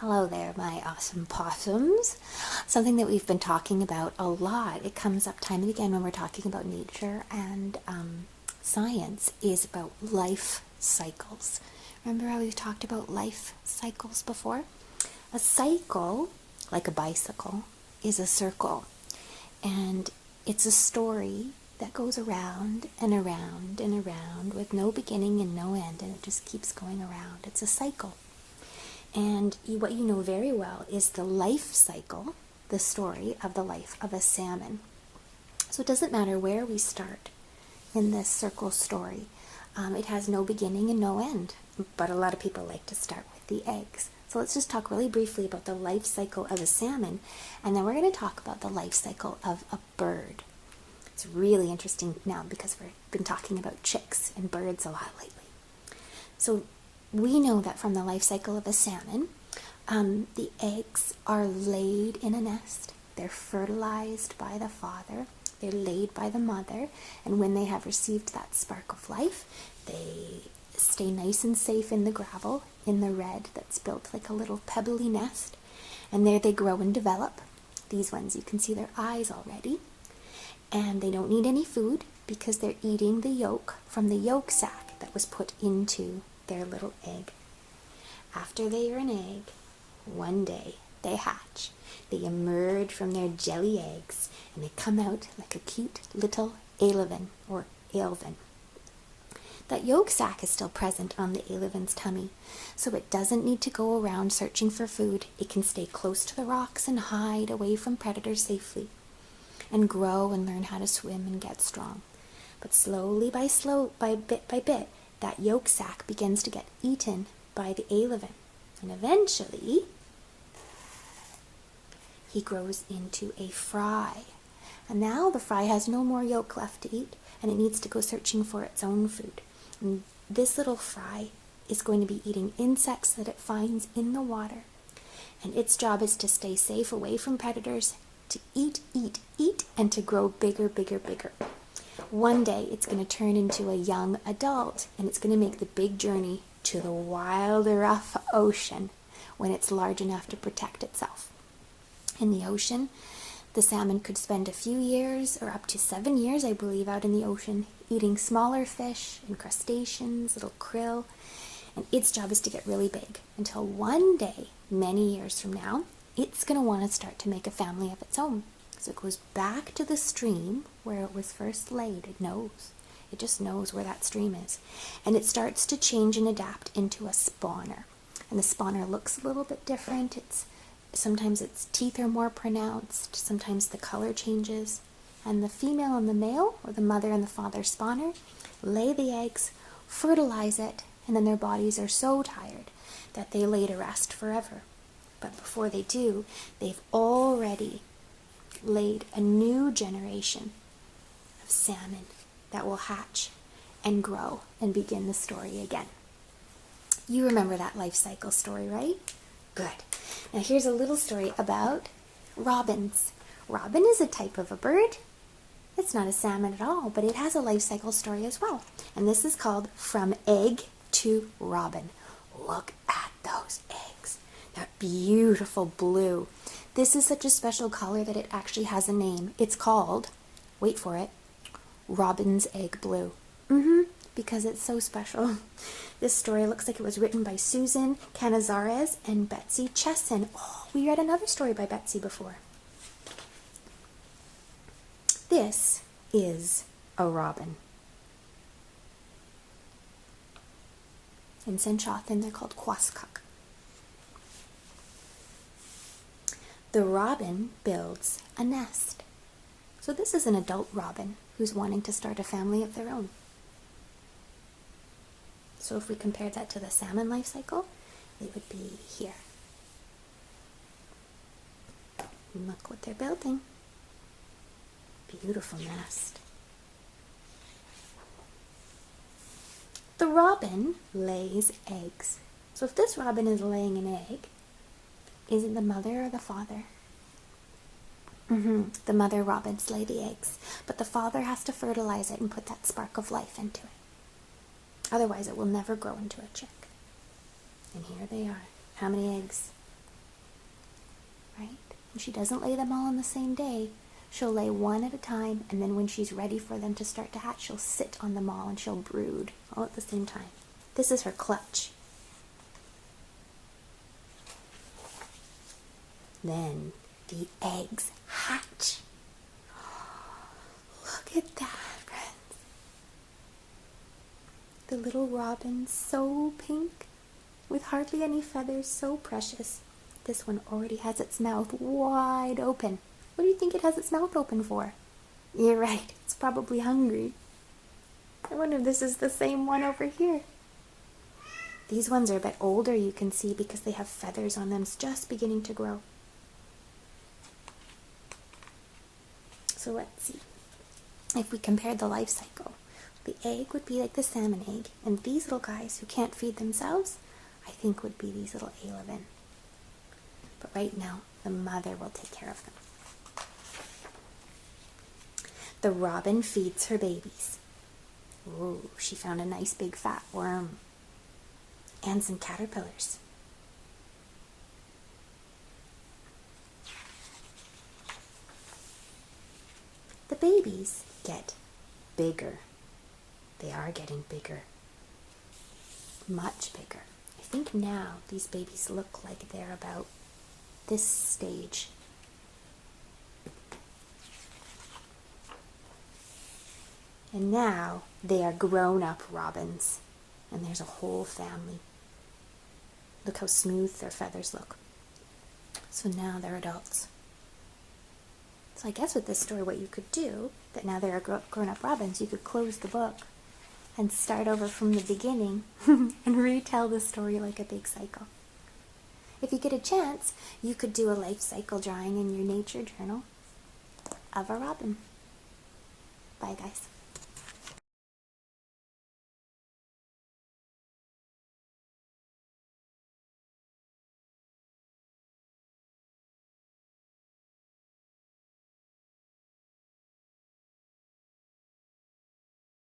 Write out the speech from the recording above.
Hello there, my awesome possums. Something that we've been talking about a lot, it comes up time and again when we're talking about nature and science, is about life cycles. Remember how we've talked about life cycles before? A cycle, like a bicycle, is a circle. And it's a story that goes around and around and around with no beginning and no end, and it just keeps going around. It's a cycle. And what you know very well is the life cycle, the story of the life of a salmon. So it doesn't matter where we start in this circle story. It has no beginning and no end, but a lot of people like to start with the eggs. So let's just talk really briefly about the life cycle of a salmon, and then we're going to talk about the life cycle of a bird. It's really interesting now because we've been talking about chicks and birds a lot lately. So we know that from the life cycle of a salmon, the eggs are laid in a nest. They're fertilized by the father. They're laid by the mother. And when they have received that spark of life, they stay nice and safe in the gravel, in the red that's built like a little pebbly nest. And there they grow and develop. These ones, you can see their eyes already. And they don't need any food because they're eating the yolk from the yolk sac that was put into their little egg. After they are an egg, one day they hatch. They emerge from their jelly eggs and they come out like a cute little alevin or alevin. That yolk sac is still present on the alevin's tummy, so it doesn't need to go around searching for food. It can stay close to the rocks and hide away from predators safely and grow and learn how to swim and get strong. But slowly by bit by bit, that yolk sac begins to get eaten by the alevin. And eventually, he grows into a fry. And now the fry has no more yolk left to eat, and it needs to go searching for its own food. And this little fry is going to be eating insects that it finds in the water. And its job is to stay safe away from predators, to eat, and to grow bigger, bigger, bigger. One day it's going to turn into a young adult, and it's going to make the big journey to the wild, rough ocean when it's large enough to protect itself. In the ocean, the salmon could spend a few years, or up to 7 years, I believe, out in the ocean, eating smaller fish and crustaceans, little krill, and its job is to get really big until one day, many years from now, it's going to want to start to make a family of its own. So it goes back to the stream where it was first laid. It knows. It just knows where that stream is. And it starts to change and adapt into a spawner. And the spawner looks a little bit different. Sometimes its teeth are more pronounced. Sometimes the color changes. And the female and the male, or the mother and the father spawner, lay the eggs, fertilize it, and then their bodies are so tired that they lay to rest forever. But before they do, they've already laid a new generation of salmon that will hatch and grow and begin the story again. You remember that life cycle story, right? Good. Now here's a little story about robins. Robin is a type of a bird. It's not a salmon at all, but it has a life cycle story as well. And this is called From Egg to Robin. Look at those eggs. That beautiful blue. This is such a special color that it actually has a name. It's called, wait for it, Robin's Egg Blue. Because it's so special. This story looks like it was written by Susan Canizares and Betsy Chesson. Oh, we read another story by Betsy before. This is a robin. In Senchothan, they're called quaskuk. The robin builds a nest. So this is an adult robin who's wanting to start a family of their own. So if we compare that to the salmon life cycle, it would be here. And look what they're building. Beautiful nest. The robin lays eggs. So if this robin is laying an egg, is it the mother or the father? The mother robins lay the eggs, but the father has to fertilize it and put that spark of life into it. Otherwise, it will never grow into a chick. And here they are. How many eggs? right? And she doesn't lay them all on the same day. She'll lay one at a time, and then when she's ready for them to start to hatch, she'll sit on them all and she'll brood all at the same time. This is her clutch. Then the eggs hatch. Look at that, friends. The little robin, so pink, with hardly any feathers, so precious. This one already has its mouth wide open. What do you think it has its mouth open for? You're right, it's probably hungry. I wonder if this is the same one over here. These ones are a bit older, you can see, because they have feathers on them. It's just beginning to grow. So let's see. If we compared the life cycle, the egg would be like the salmon egg, and these little guys who can't feed themselves, I think would be these little alevin. But right now, the mother will take care of them. The robin feeds her babies. Ooh, she found a nice big fat worm. And some caterpillars. The babies get bigger. They are getting bigger. Much bigger. I think now these babies look like they're about this stage. And now they are grown-up robins. And there's a whole family. Look how smooth their feathers look. So now they're adults. So I guess with this story what you could do, that now there are grown-up robins, you could close the book and start over from the beginning and retell the story like a big cycle. If you get a chance, you could do a life cycle drawing in your nature journal of a robin. Bye, guys.